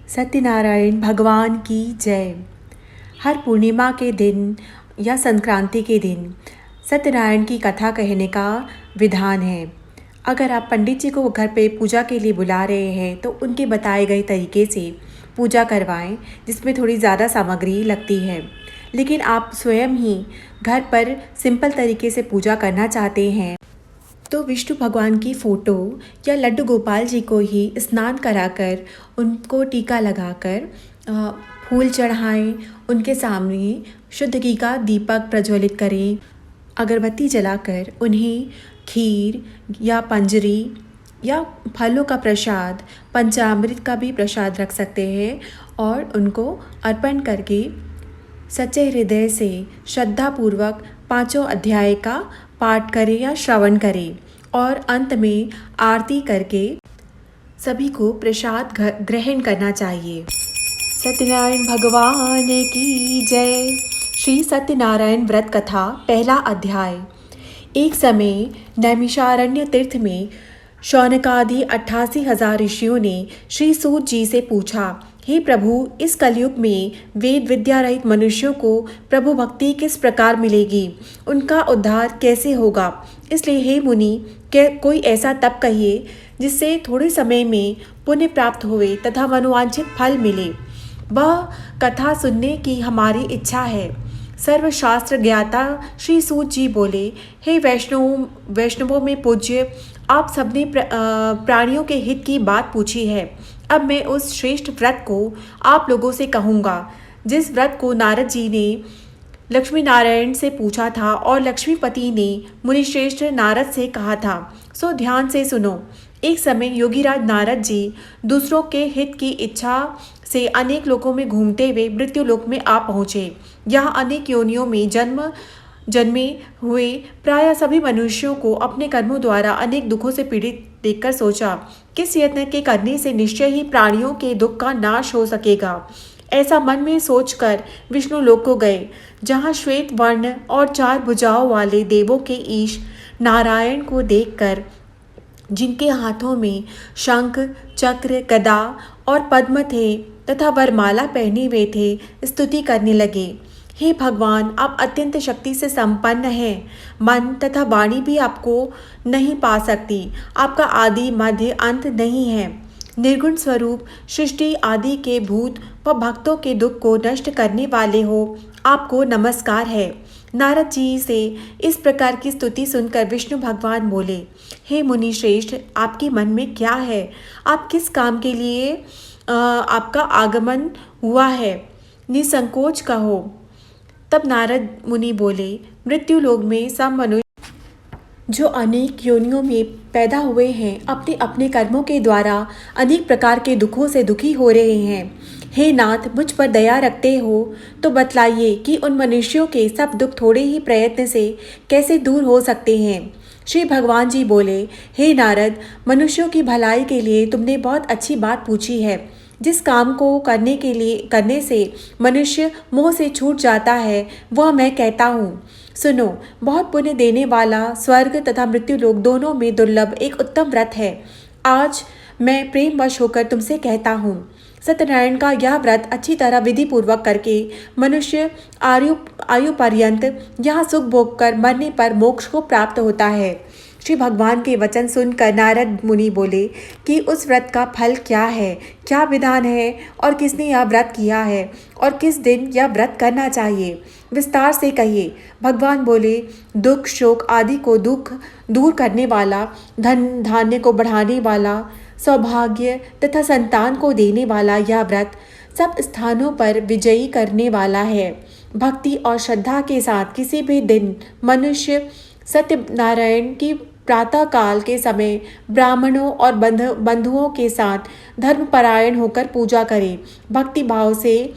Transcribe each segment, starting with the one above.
सत्यनारायण भगवान की जय। हर पूर्णिमा के दिन या संक्रांति के दिन सत्यनारायण की कथा कहने का विधान है। अगर आप पंडित जी को घर पे पूजा के लिए बुला रहे हैं तो उनके बताए गए तरीके से पूजा करवाएं, जिसमें थोड़ी ज़्यादा सामग्री लगती है। लेकिन आप स्वयं ही घर पर सिंपल तरीके से पूजा करना चाहते हैं तो विष्णु भगवान की फ़ोटो या लड्डू गोपाल जी को ही स्नान कराकर उनको टीका लगाकर फूल चढ़ाएं, उनके सामने शुद्ध घी का दीपक प्रज्वलित करें, अगरबत्ती जलाकर उन्हें खीर या पंजरी या फलों का प्रसाद, पंचामृत का भी प्रसाद रख सकते हैं और उनको अर्पण करके सच्चे हृदय से श्रद्धापूर्वक 5 अध्याय का पाठ करें या श्रवण करें और अंत में आरती करके सभी को प्रसाद ग्रहण करना चाहिए। सत्यनारायण भगवान की जय। श्री सत्यनारायण व्रत कथा पहला अध्याय। एक समय नैमिषारण्य तीर्थ में शौनकादि 88,000 ऋषियों ने श्री सूत जी से पूछा, हे प्रभु, इस कलयुग में वेद विद्या रहित मनुष्यों को प्रभु भक्ति किस प्रकार मिलेगी? उनका उद्धार कैसे होगा? इसलिए हे मुनि, कोई ऐसा तप कहिए जिससे थोड़े समय में पुण्य प्राप्त होवे तथा मनोवांछित फल मिले। वह कथा सुनने की हमारी इच्छा है। सर्वशास्त्र ज्ञाता श्री सूत जी बोले, हे वैष्णवों में पूज्य, आप सबने प्राणियों के हित की बात पूछी है। अब मैं उस श्रेष्ठ व्रत को आप लोगों से कहूँगा जिस व्रत को नारद जी ने लक्ष्मी नारायण से पूछा था और लक्ष्मीपति ने मुनिश्रेष्ठ नारद से कहा था। सो ध्यान से सुनो। एक समय योगीराज नारद जी दूसरों के हित की इच्छा से अनेक लोकों में घूमते हुए मृत्यु लोक में आ पहुँचे। यहाँ अनेक योनियों में जन्मे हुए प्राय सभी मनुष्यों को अपने कर्मों द्वारा अनेक दुखों से पीड़ित देखकर सोचा, किस यत्न के करने से निश्चय ही प्राणियों के दुख का नाश हो सकेगा। ऐसा मन में सोचकर विष्णु लोक को गए, जहाँ श्वेत वर्ण और 4 भुजाओं वाले देवों के ईश नारायण को देखकर, जिनके हाथों में शंख, चक्र, गदा और पद्म थे तथा वरमाला पहने हुए थे, स्तुति करने लगे। हे भगवान, आप अत्यंत शक्ति से संपन्न हैं। मन तथा वाणी भी आपको नहीं पा सकती। आपका आदि मध्य अंत नहीं है। निर्गुण स्वरूप सृष्टि आदि के भूत व भक्तों के दुख को नष्ट करने वाले हो, आपको नमस्कार है। नारद जी से इस प्रकार की स्तुति सुनकर विष्णु भगवान बोले, हे मुनि श्रेष्ठ, आपके मन में क्या है? आप किस काम के लिए आपका आगमन हुआ है? निसंकोच कहो। तब नारद मुनि बोले, मृत्यु लोक में सब मनुष्य जो अनेक योनियों में पैदा हुए हैं, अपने अपने कर्मों के द्वारा अनेक प्रकार के दुखों से दुखी हो रहे हैं। हे नाथ, मुझ पर दया रखते हो तो बतलाइए कि उन मनुष्यों के सब दुख थोड़े ही प्रयत्न से कैसे दूर हो सकते हैं। श्री भगवान जी बोले, हे नारद, मनुष्यों की भलाई के लिए तुमने बहुत अच्छी बात पूछी है। जिस काम को करने से मनुष्य मोह से छूट जाता है, वह मैं कहता हूँ। सुनो, बहुत पुण्य देने वाला स्वर्ग तथा मृत्यु लोक दोनों में दुर्लभ एक उत्तम व्रत है। आज मैं प्रेमवश होकर तुमसे कहता हूँ। सत्यनारायण का यह व्रत अच्छी तरह विधि पूर्वक करके मनुष्य आयु पर्यंत यहाँ सुख भोग कर मरने पर मोक्ष को प्राप्त होता है। श्री भगवान के वचन सुनकर नारद मुनि बोले कि उस व्रत का फल क्या है, क्या विधान है और किसने यह व्रत किया है और किस दिन यह व्रत करना चाहिए, विस्तार से कहिए। भगवान बोले, दुख शोक आदि को दूर करने वाला, धन धान्य को बढ़ाने वाला, सौभाग्य तथा संतान को देने वाला यह व्रत सब स्थानों पर विजयी करने वाला है। भक्ति और श्रद्धा के साथ किसी भी दिन मनुष्य सत्यनारायण की प्रातः काल के समय ब्राह्मणों और बंधुओं के साथ धर्मपरायण होकर पूजा करे। भक्ति भाव से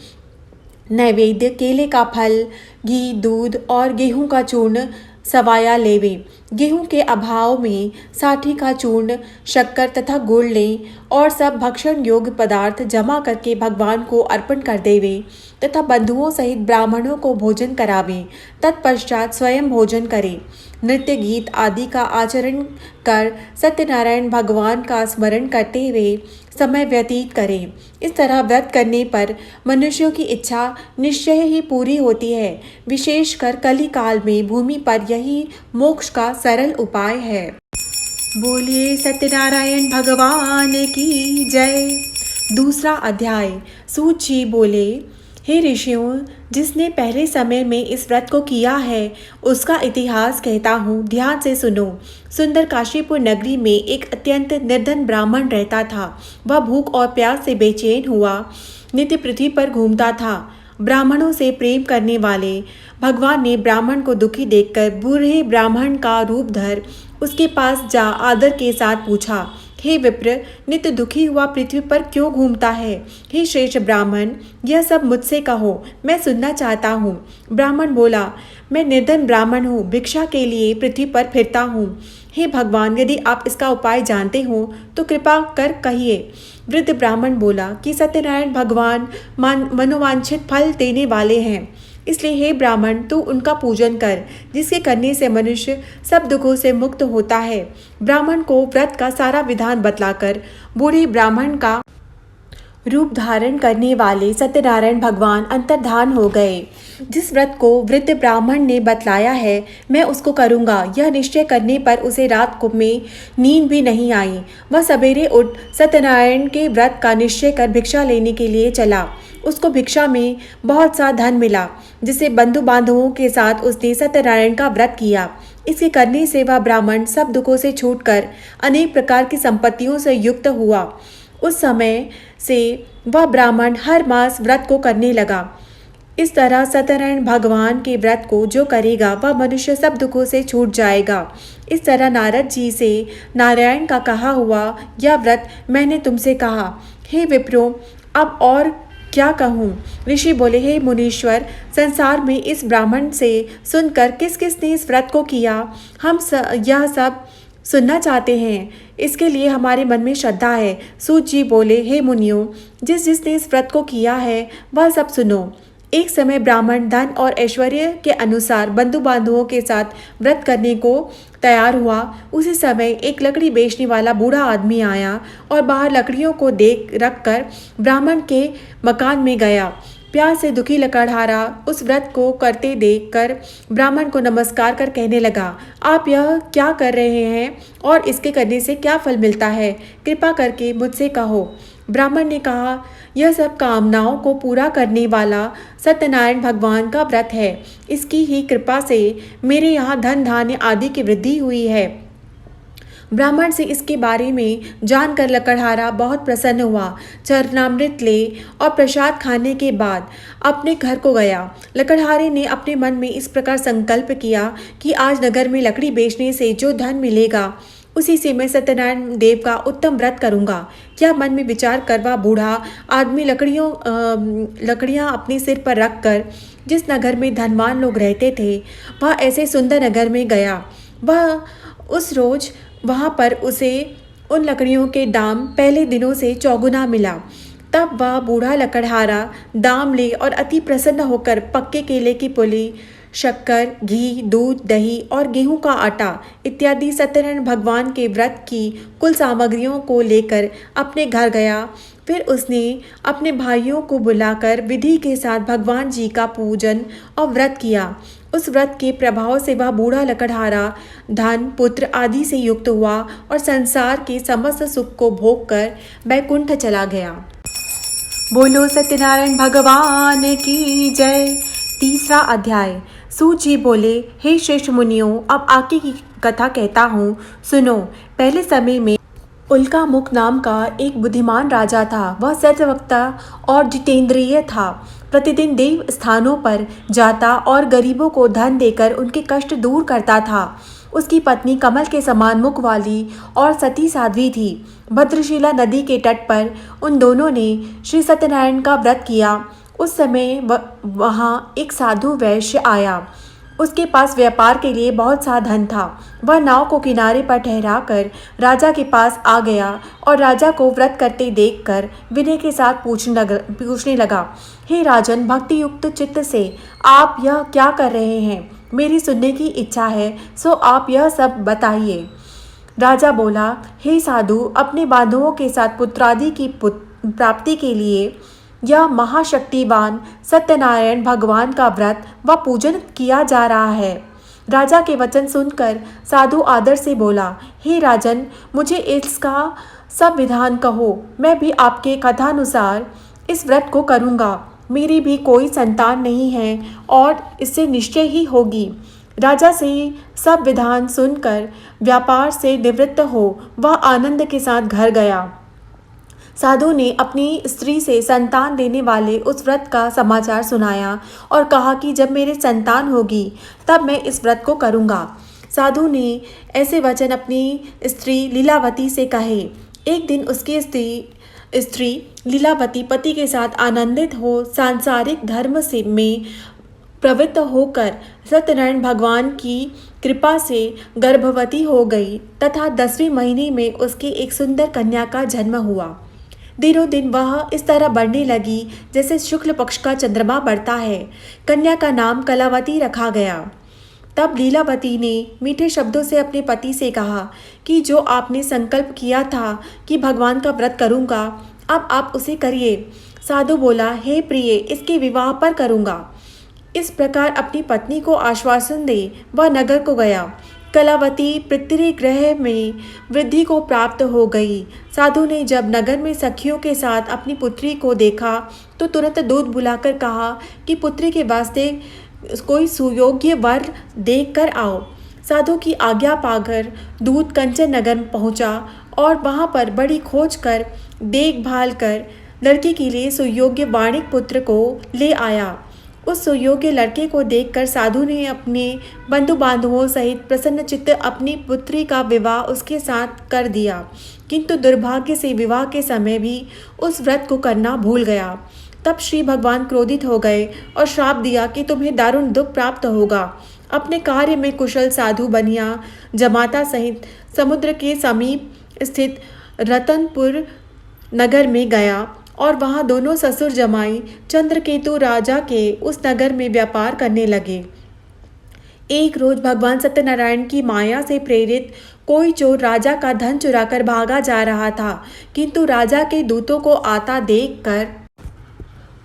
नैवेद्य, केले का फल, घी, दूध और गेहूं का चूर्ण सवाया लेवे। गेहूं के अभाव में साठी का चूर्ण, शक्कर तथा गुड़ लें और सब भक्षण योग्य पदार्थ जमा करके भगवान को अर्पण कर देवे तथा बंधुओं सहित ब्राह्मणों को भोजन करावें। तत्पश्चात स्वयं भोजन करें। नृत्य गीत आदि का आचरण कर सत्यनारायण भगवान का स्मरण करते हुए समय व्यतीत करें। इस तरह व्रत करने पर मनुष्यों की इच्छा निश्चय ही पूरी होती है। विशेषकर कली काल में भूमि पर यही मोक्ष का सरल उपाय है। बोलिए सत्यनारायण भगवान की जय। दूसरा अध्याय। सूत जी बोले, हे ऋषियों, जिसने पहले समय में इस व्रत को किया है उसका इतिहास कहता हूँ, ध्यान से सुनो। सुंदर काशीपुर नगरी में एक अत्यंत निर्धन ब्राह्मण रहता था। वह भूख और प्यास से बेचैन हुआ नित्य पृथ्वी पर घूमता था। ब्राह्मणों से प्रेम करने वाले भगवान ने ब्राह्मण को दुखी देखकर बूढ़े ब्राह्मण का रूप धर उसके पास जा आदर के साथ पूछा, हे विप्र, नित्य दुखी हुआ पृथ्वी पर क्यों घूमता है? हे श्रेष्ठ ब्राह्मण, यह सब मुझसे कहो, मैं सुनना चाहता हूँ। ब्राह्मण बोला, मैं निर्धन ब्राह्मण हूँ, भिक्षा के लिए पृथ्वी पर फिरता हूँ। हे भगवान, यदि आप इसका उपाय जानते हो तो कृपा कर कहिए। वृद्ध ब्राह्मण बोला कि सत्यनारायण भगवान मनोवांछित फल देने वाले हैं, इसलिए हे ब्राह्मण, तू उनका पूजन कर, जिसके करने से मनुष्य सब दुखों से मुक्त होता है। ब्राह्मण को व्रत का सारा विधान बतलाकर बूढ़े ब्राह्मण का रूप धारण करने वाले सत्यनारायण भगवान अंतर्धान हो गए। जिस व्रत को वृद्ध ब्राह्मण ने बतलाया है, मैं उसको करूँगा, यह निश्चय करने पर उसे रात को में नींद भी नहीं आई। वह सवेरे उठ सत्यनारायण के व्रत का निश्चय कर भिक्षा लेने के लिए चला। उसको भिक्षा में बहुत सा धन मिला, जिसे बंधु बांधवों के साथ उसने सत्यनारायण का व्रत किया। इसके करने से वह ब्राह्मण सब दुखों से छूटकर अनेक प्रकार की संपत्तियों से युक्त हुआ। उस समय से वह ब्राह्मण हर मास व्रत को करने लगा। इस तरह सत्यनारायण भगवान के व्रत को जो करेगा वह मनुष्य सब दुखों से छूट जाएगा। इस तरह नारद जी से नारायण का कहा हुआ यह व्रत मैंने तुमसे कहा। हे विप्रो, अब और क्या कहूँ? ऋषि बोले, हे मुनीश्वर, संसार में इस ब्राह्मण से सुनकर किस किस ने इस व्रत को किया, हम यह सब सुनना चाहते हैं। इसके लिए हमारे मन में श्रद्धा है। सूत जी बोले, हे मुनियों, जिसने इस व्रत को किया है वह सब सुनो। एक समय ब्राह्मण धन और ऐश्वर्य के अनुसार बंधु बांधवों के साथ व्रत करने को तैयार हुआ। उसी समय एक लकड़ी बेचने वाला बूढ़ा आदमी आया और बाहर लकड़ियों को देख रख कर ब्राह्मण के मकान में गया। प्यास से दुखी लकड़हारा उस व्रत को करते देखकर ब्राह्मण को नमस्कार कर कहने लगा, आप यह क्या कर रहे हैं और इसके करने से क्या फल मिलता है? कृपा करके मुझसे कहो। ब्राह्मण ने कहा, यह सब कामनाओं को पूरा करने वाला सत्यनारायण भगवान का व्रत है। इसकी ही कृपा से मेरे यहाँ धन धान्य आदि की वृद्धि हुई है। ब्राह्मण से इसके बारे में जानकर लकड़हारा बहुत प्रसन्न हुआ। चरणामृत ले और प्रसाद खाने के बाद अपने घर को गया। लकड़हारे ने अपने मन में इस प्रकार संकल्प किया कि आज नगर में लकड़ी बेचने से जो धन मिलेगा उसी से मैं सत्यनारायण देव का उत्तम व्रत करूँगा। क्या मन में विचार कर वह बूढ़ा आदमी लकड़ियाँ अपने सिर पर रख कर जिस नगर में धनवान लोग रहते थे वह ऐसे सुंदर नगर में गया। वह उस रोज वहाँ पर उसे उन लकड़ियों के दाम पहले दिनों से चौगुना मिला। तब वह बूढ़ा लकड़हारा दाम ले और अति प्रसन्न होकर पक्के केले की पुली, शक्कर, घी, दूध, दही और गेहूं का आटा इत्यादि सत्यनारायण भगवान के व्रत की कुल सामग्रियों को लेकर अपने घर गया। फिर उसने अपने भाइयों को बुलाकर विधि के साथ भगवान जी का पूजन और व्रत किया। उस व्रत के प्रभाव से वह बूढ़ा लकड़हारा धन, पुत्र आदि से युक्त हुआ और संसार के समस्त सुख को भोग कर बैकुंठ चला गया। बोलो सत्यनारायण भगवान की जय। तीसरा अध्याय। सूत जी बोले, हे श्रेष्ठ मुनियों, अब आगे की कथा कहता हूँ, सुनो। पहले समय में उल्का मुख नाम का एक बुद्धिमान राजा था। वह सत्यवक्ता और जितेंद्रिय था। प्रतिदिन देव स्थानों पर जाता और गरीबों को धन देकर उनके कष्ट दूर करता था। उसकी पत्नी कमल के समान मुख वाली और सती साध्वी थी। भद्रशिला नदी के तट पर उन दोनों ने श्री सत्यनारायण का व्रत किया। उस समय वहाँ एक साधु वैश्य आया। उसके पास व्यापार के लिए बहुत सा धन था। वह नाव को किनारे पर ठहराकर राजा के पास आ गया और राजा को व्रत करते देखकर विनय के साथ पूछने लगा, हे राजन, भक्ति युक्त चित्त से आप यह क्या कर रहे हैं? मेरी सुनने की इच्छा है, सो आप यह सब बताइए। राजा बोला, हे साधु, अपने बांधवों के साथ पुत्रादि की प्राप्ति के लिए यह महाशक्तिवान सत्यनारायण भगवान का व्रत व पूजन किया जा रहा है। राजा के वचन सुनकर साधु आदर से बोला, हे राजन, मुझे इसका सब विधान कहो, मैं भी आपके कथानुसार इस व्रत को करूँगा। मेरी भी कोई संतान नहीं है और इससे निश्चय ही होगी। राजा से सब विधान सुनकर व्यापार से निवृत्त हो वह आनंद के साथ घर गया। साधु ने अपनी स्त्री से संतान देने वाले उस व्रत का समाचार सुनाया और कहा कि जब मेरे संतान होगी तब मैं इस व्रत को करूँगा। साधु ने ऐसे वचन अपनी स्त्री लीलावती से कहे। एक दिन उसकी स्त्री लीलावती पति के साथ आनंदित हो सांसारिक धर्म से में प्रवृत्त होकर सत्यनारायण भगवान की कृपा से गर्भवती हो गई तथा 10वें महीने में उसकी एक सुंदर कन्या का जन्म हुआ। दिनों दिन वह इस तरह बढ़ने लगी जैसे शुक्ल पक्ष का चंद्रमा बढ़ता है। कन्या का नाम कलावती रखा गया। तब लीलावती ने मीठे शब्दों से अपने पति से कहा कि जो आपने संकल्प किया था कि भगवान का व्रत करूँगा, अब आप उसे करिए। साधु बोला, हे प्रिय, इसके विवाह पर करूँगा। इस प्रकार अपनी पत्नी को आश्वासन दे वह नगर को गया। कलावती पितृगृह में वृद्धि को प्राप्त हो गई। साधु ने जब नगर में सखियों के साथ अपनी पुत्री को देखा तो तुरंत दूत बुलाकर कहा कि पुत्री के वास्ते कोई सुयोग्य वर देख कर आओ। साधु की आज्ञा पाकर दूत कंचन नगर पहुंचा और वहां पर बड़ी खोज कर देखभाल कर लड़की के लिए सुयोग्य वाणिक पुत्र को ले आया। उस सुयोग्य लड़के को देखकर साधु ने अपने बंधु बांधवों सहित प्रसन्न चित्त अपनी पुत्री का विवाह उसके साथ कर दिया, किंतु दुर्भाग्य से विवाह के समय भी उस व्रत को करना भूल गया। तब श्री भगवान क्रोधित हो गए और श्राप दिया कि तुम्हें दारुण दुख प्राप्त होगा। अपने कार्य में कुशल साधु बनिया जमाता सहित समुद्र के समीप स्थित रतनपुर नगर में गया और वहाँ दोनों ससुर जमाई चंद्रकेतु राजा के उस नगर में व्यापार करने लगे। एक रोज भगवान सत्यनारायण की माया से प्रेरित कोई चोर राजा का धन चुराकर भागा जा रहा था, किंतु राजा के दूतों को आता देखकर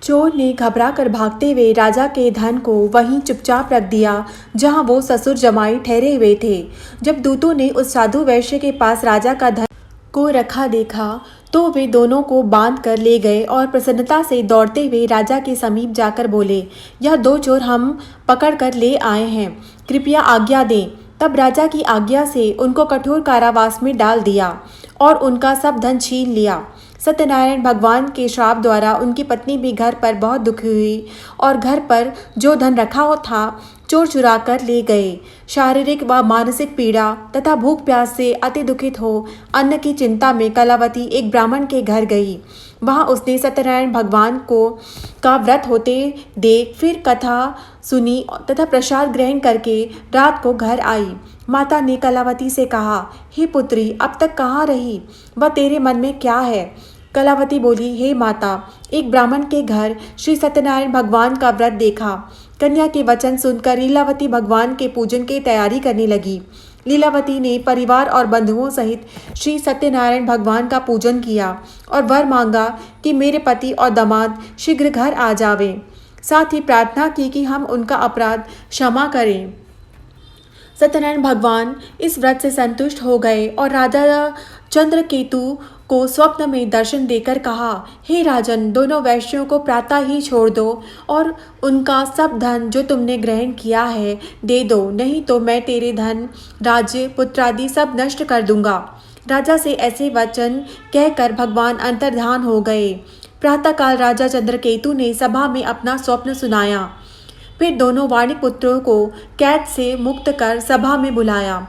चोर ने घबरा कर भागते हुए राजा के धन को वहीं चुपचाप रख दिया जहां वो ससुर जमाई ठहरे हुए थे। जब दूतों ने उस साधु वैश्य के पास राजा का धन को रखा देखा तो वे दोनों को बांध कर ले गए और प्रसन्नता से दौड़ते हुए राजा के समीप जाकर बोले, यह दो चोर हम पकड़ कर ले आए हैं, कृपया आज्ञा दें। तब राजा की आज्ञा से उनको कठोर कारावास में डाल दिया और उनका सब धन छीन लिया। सत्यनारायण भगवान के श्राप द्वारा उनकी पत्नी भी घर पर बहुत दुखी हुई और घर पर जो धन रखा था चोर चुरा कर ले गए। शारीरिक व मानसिक पीड़ा तथा भूख प्यास से अति दुखित हो अन्न की चिंता में कलावती एक ब्राह्मण के घर गई। वहाँ उसने सत्यनारायण भगवान का व्रत होते देख फिर कथा सुनी तथा प्रसाद ग्रहण करके रात को घर आई। माता ने कलावती से कहा, हे पुत्री, अब तक कहाँ रही, वह तेरे मन में क्या है? कलावती बोली, हे माता, एक ब्राह्मण के घर श्री सत्यनारायण भगवान का व्रत देखा। कन्या के वचन सुनकर लीलावती भगवान के पूजन की तैयारी करने लगी। लीलावती ने परिवार और बंधुओं सहित श्री सत्यनारायण भगवान का पूजन किया और वर मांगा कि मेरे पति और दामाद शीघ्र घर आ जावें। साथ ही प्रार्थना की कि हम उनका अपराध क्षमा करें। सत्यनारायण भगवान इस व्रत से संतुष्ट हो गए और राजा चंद्रकेतु को स्वप्न में दर्शन देकर कहा, हे राजन, दोनों वैश्यों को प्रातः ही छोड़ दो और उनका सब धन जो तुमने ग्रहण किया है दे दो, नहीं तो मैं तेरे धन राज्य पुत्रादि सब नष्ट कर दूंगा। राजा से ऐसे वचन कहकर भगवान अंतर्धान हो गए। प्रातःकाल राजा चंद्रकेतु ने सभा में अपना स्वप्न सुनाया। फिर दोनों वाणिक पुत्रों को कैद से मुक्त कर सभा में बुलाया।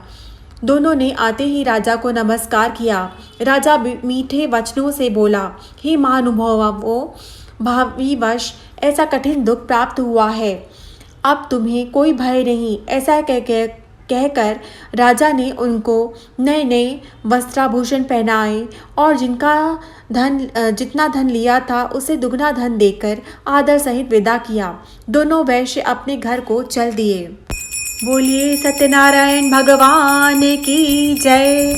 दोनों ने आते ही राजा को नमस्कार किया। राजा मीठे वचनों से बोला, हे महानुभावों, भावीवश ऐसा कठिन दुख प्राप्त हुआ है, अब तुम्हें कोई भय नहीं। ऐसा कहकर राजा ने उनको नए नए वस्त्राभूषण पहनाए और जितना धन लिया था उसे दुगना धन देकर आदर सहित विदा किया। दोनों वैश्य अपने घर को चल दिए। बोलिए सत्यनारायण भगवान की जय।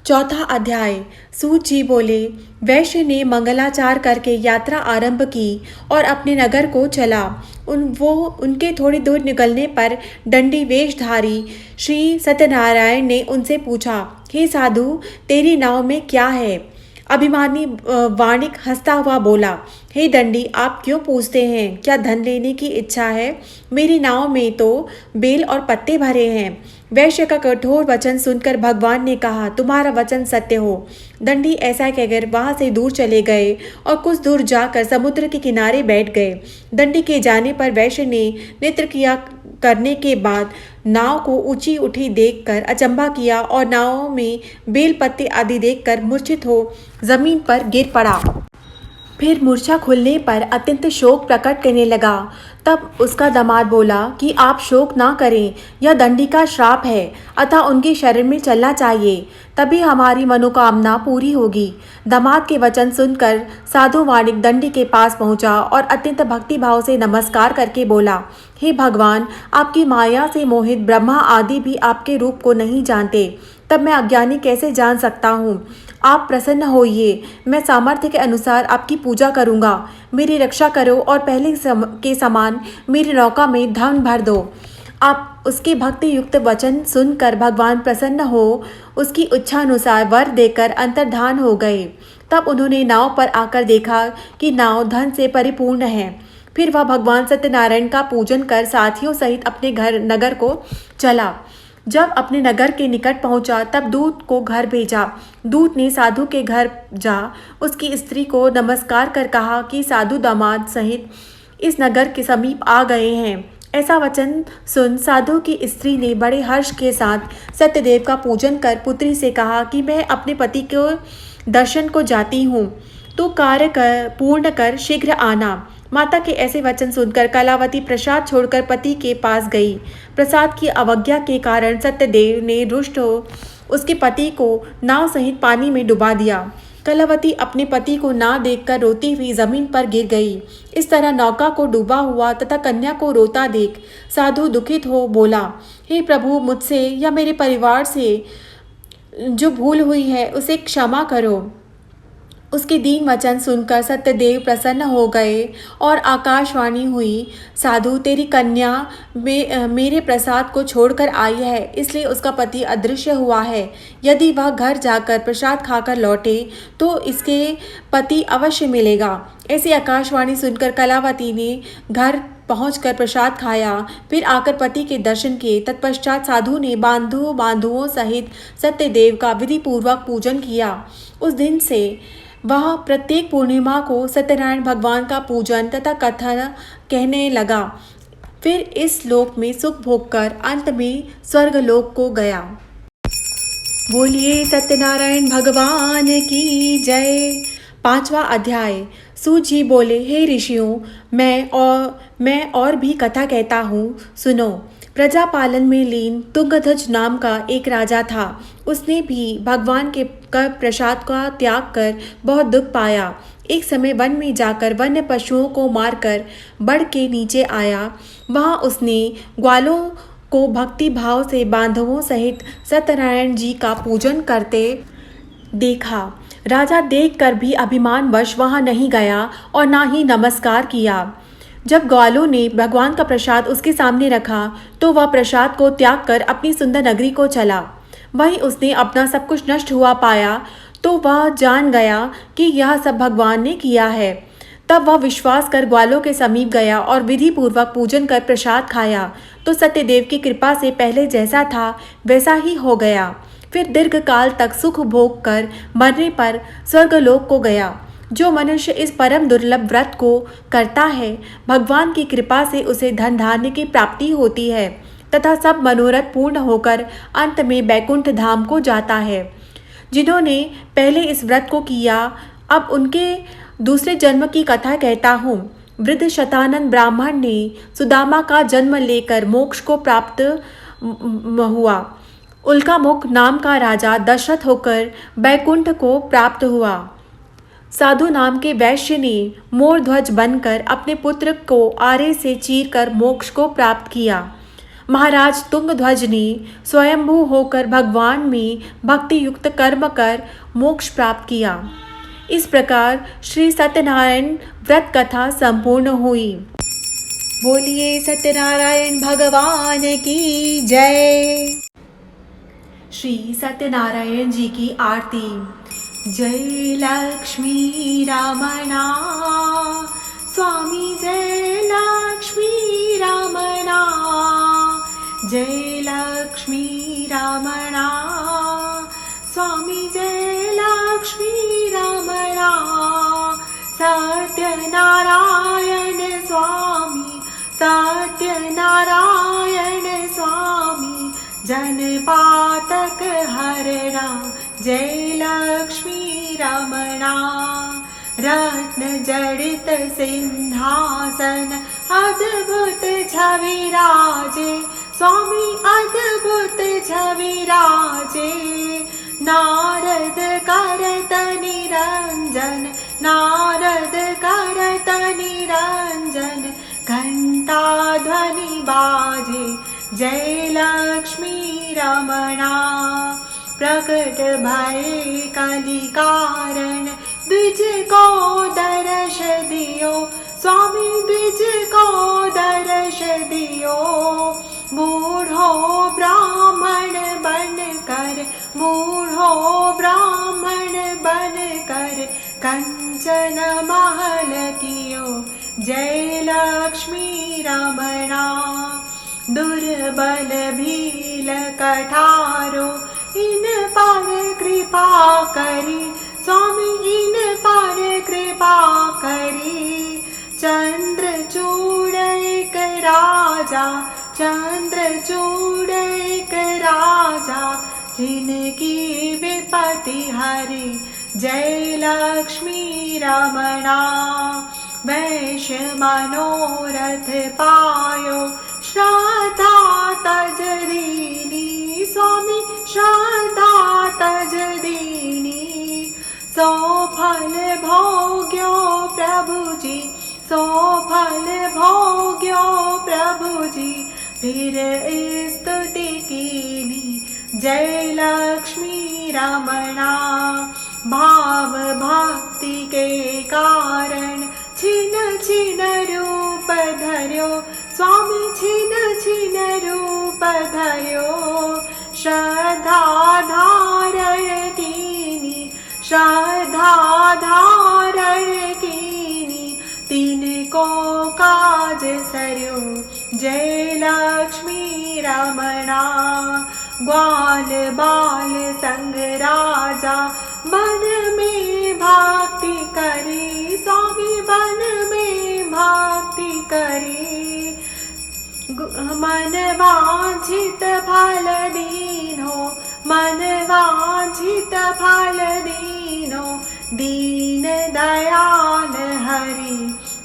चौथा अध्याय। सूत जी बोले, वैश्य ने मंगलाचार करके यात्रा आरंभ की और अपने नगर को चला। उनके थोड़ी दूर निकलने पर दंडी वेशधारी श्री सत्यनारायण ने उनसे पूछा, हे साधु, तेरी नाव में क्या है? अभिमानी वाणिक हंसता हुआ बोला, हे दंडी, आप क्यों पूछते हैं? क्या धन लेने की इच्छा है? मेरी नाव में तो बेल और पत्ते भरे हैं। वैश्य का कठोर वचन सुनकर भगवान ने कहा, तुम्हारा वचन सत्य हो। दंडी ऐसा कहकर वहां से दूर चले गए और कुछ दूर जाकर समुद्र के किनारे बैठ गए। दंडी के जाने पर वैश्य ने नेत्र क्रिया करने के बाद नाव को ऊंची उठी देखकर अचंभा किया और नाव में बेल पत्ते आदि देखकर मूर्छित हो जमीन पर गिर पड़ा। फिर मूर्छा खुलने पर अत्यंत शोक प्रकट करने लगा। तब उसका दामाद बोला कि आप शोक ना करें, यह दंडी का श्राप है, अतः उनकी शरण में चलना चाहिए, तभी हमारी मनोकामना पूरी होगी। दामाद के वचन सुनकर साधु वाणिक दंडी के पास पहुंचा और अत्यंत भक्तिभाव से नमस्कार करके बोला, हे भगवान, आपकी माया से मोहित ब्रह्मा आदि भी आपके रूप को नहीं जानते, तब मैं अज्ञानी कैसे जान सकता हूँ? आप प्रसन्न होइए, मैं सामर्थ्य के अनुसार आपकी पूजा करूँगा। मेरी रक्षा करो और पहले के समान मेरी नौका में धन भर दो। आप उसके भक्ति युक्त वचन सुनकर भगवान प्रसन्न हो उसकी इच्छानुसार वर देकर अंतर्धान हो गए। तब उन्होंने नाव पर आकर देखा कि नाव धन से परिपूर्ण है। फिर वह भगवान सत्यनारायण का पूजन कर साथियों सहित अपने नगर को चला। जब अपने नगर के निकट पहुंचा तब दूत को घर भेजा। दूत ने साधु के घर जा उसकी स्त्री को नमस्कार कर कहा कि साधु दामाद सहित इस नगर के समीप आ गए हैं। ऐसा वचन सुन साधु की स्त्री ने बड़े हर्ष के साथ सत्यदेव का पूजन कर पुत्री से कहा कि मैं अपने पति के दर्शन को जाती हूँ, तो कार्य पूर्ण कर शीघ्र आना। माता के ऐसे वचन सुनकर कलावती प्रसाद छोड़कर पति के पास गई। प्रसाद की अवज्ञा के कारण सत्यदेव ने रुष्ट हो उसके पति को नाव सहित पानी में डुबा दिया। कलावती अपने पति को ना देखकर रोती हुई जमीन पर गिर गई। इस तरह नौका को डूबा हुआ तथा कन्या को रोता देख साधु दुखित हो बोला, हे प्रभु, मुझसे या मेरे परिवार से जो भूल हुई है उसे क्षमा करो। उसके दीन वचन सुनकर सत्यदेव प्रसन्न हो गए और आकाशवाणी हुई, साधु, तेरी कन्या मेरे प्रसाद को छोड़कर आई है, इसलिए उसका पति अदृश्य हुआ है। यदि वह घर जाकर प्रसाद खाकर लौटे तो इसके पति अवश्य मिलेगा। ऐसी आकाशवाणी सुनकर कलावती ने घर पहुंचकर प्रसाद खाया, फिर आकर पति के दर्शन किए। तत्पश्चात साधु ने बांधुओं सहित सत्यदेव का विधि पूर्वक पूजन किया। उस दिन से वह प्रत्येक पूर्णिमा को सत्यनारायण भगवान का पूजन तथा कथा कहने लगा। फिर इस लोक में सुख भोग कर अंत में स्वर्ग लोक को गया। बोलिए सत्यनारायण भगवान की जय। पांचवा अध्याय। सूत जी बोले, हे ऋषियों, मैं और भी कथा कहता हूँ, सुनो। प्रजा पालन में लीन तुंगध्वज नाम का एक राजा था। उसने भी भगवान के प्रसाद का त्याग कर बहुत दुख पाया। एक समय वन में जाकर वन्य पशुओं को मारकर बड़ के नीचे आया। वहाँ उसने ग्वालों को भक्ति भाव से बांधवों सहित सत्यनारायण जी का पूजन करते देखा। राजा देखकर भी अभिमानवश वहाँ नहीं गया और ना ही नमस्कार किया। जब ग्वालों ने भगवान का प्रसाद उसके सामने रखा तो वह प्रसाद को त्याग कर अपनी सुंदर नगरी को चला। वहीं उसने अपना सब कुछ नष्ट हुआ पाया तो वह जान गया कि यह सब भगवान ने किया है। तब वह विश्वास कर ग्वालों के समीप गया और विधि पूर्वक पूजन कर प्रसाद खाया तो सत्यदेव की कृपा से पहले जैसा था वैसा ही हो गया। फिर दीर्घ काल तक सुख भोग कर मरने पर स्वर्गलोक को गया। जो मनुष्य इस परम दुर्लभ व्रत को करता है, भगवान की कृपा से उसे धन धान्य की प्राप्ति होती है तथा सब मनोरथ पूर्ण होकर अंत में बैकुंठ धाम को जाता है। जिन्होंने पहले इस व्रत को किया, अब उनके दूसरे जन्म की कथा कहता हूँ। वृद्ध शतानंद ब्राह्मण ने सुदामा का जन्म लेकर मोक्ष को प्राप्त हुआ। उल्कामुख नाम का राजा दशरथ होकर बैकुंठ को प्राप्त हुआ। साधु नाम के वैश्य ने मोर ध्वज बनकर अपने पुत्र को आरे से चीर कर मोक्ष को प्राप्त किया। महाराज तुंगध्वज ने स्वयंभू होकर भगवान में भक्ति युक्त कर्म कर मोक्ष प्राप्त किया। इस प्रकार श्री सत्यनारायण व्रत कथा संपूर्ण हुई। बोलिए सत्यनारायण भगवान की जय। श्री सत्यनारायण जी की आरती। जय लक्ष्मी रमणा स्वामी, जय लक्ष्मी रमणा, जय लक्ष्मी रमणा स्वामी, जय लक्ष्मी रमणा। सत्यनारायण स्वामी, सत्यनारायण स्वामी, जनपातक हरणा, जय लक्ष्मी रमणा। रत्न जड़ित सिंहासन अद्भुत छवि राजे, स्वामी अद्भुत छवि राजे। नारद करत निरंजन, नारद करत निरंजन, घंटा ध्वनि बाजे, जय लक्ष्मी रमणा। प्रकट भय कलि कारण, द्विज को दर्श दियो, स्वामी द्विज को दर्श दियो। बूढ़ो ब्राह्मण बन कर, बूढ़ो ब्राह्मण बन कर, कंचन महल कियो, जय लक्ष्मी रमणा। दुर्बल भील कठारो, इन पर कृपा करी, स्वामी इन पर कृपा करी। चंद्रचूड़ एक राजा, चंद्रचूड़ एक राजा, जिनकी विपत्ति हरी, जय लक्ष्मी रमणा। वैश्य मनोरथ पायो, श्रद्धा तज दीनी, स्वामी श्रद्धा तज दीनी। सो फल भोग्यो प्रभु जी, सो फल भोग्यो प्रभु जी, फिर स्तुति कीनी, जय लक्ष्मी रमणा। भाव भक्ति के कारण छिन छिन रूप धर्यो, स्वामी छिन छिन रूप धर्यो। श्रद्धा धारण कीनी, श्रद्धा धारण कीनी, तिनको काज सर्यो, जय लक्ष्मी रमणा। ग्वाल बाल संग राजा, वन में भक्ति करी, स्वामी वन में भक्ति करी। मन वांछित फल दीनो, मन वांछित फल दीनो, दीन दयाल हरि,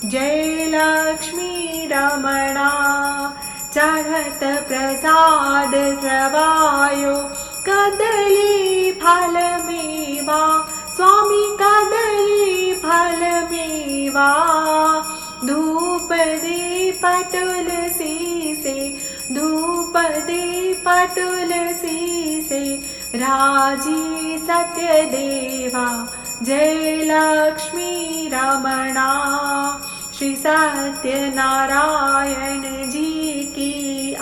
जय लक्ष्मी रमणा। चढ़त प्रसाद स्रवायो, कदली फल मेवा, स्वामी कदली फल मेवा। धूप दीप तुलसी से, धूप दीप तुलसी से, राजी सत्य देवा, जय लक्ष्मी रमणा। श्री सत्यनारायण जी की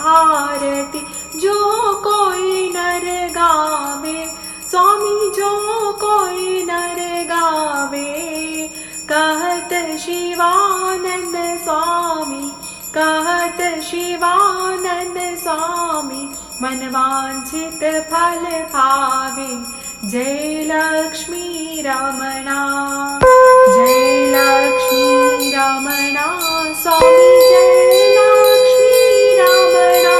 आरती जो कोई नर गावे, स्वामी जो कोई नर गावे। कहत शिवानंद स्वामी, कहत शिवानंद स्वामी, मनवांछित फल पावे, जय लक्ष्मी रमणा, जय लक्ष्मी रमणा। स्वामी जय लक्ष्मी रमणा।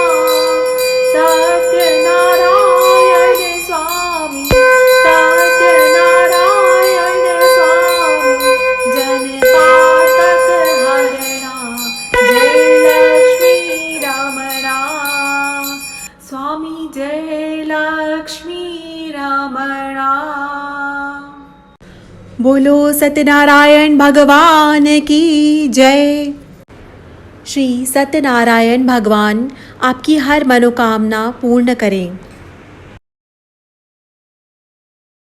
सत्यनारायण स्वामी, सत्यनारायण स्वामी, जनपातक हरणा, जय लक्ष्मी रमणा। स्वामी जय लक्ष्मी रमणा। बोलो सत्यनारायण भगवान की जय। श्री सत्यनारायण भगवान आपकी हर मनोकामना पूर्ण करें।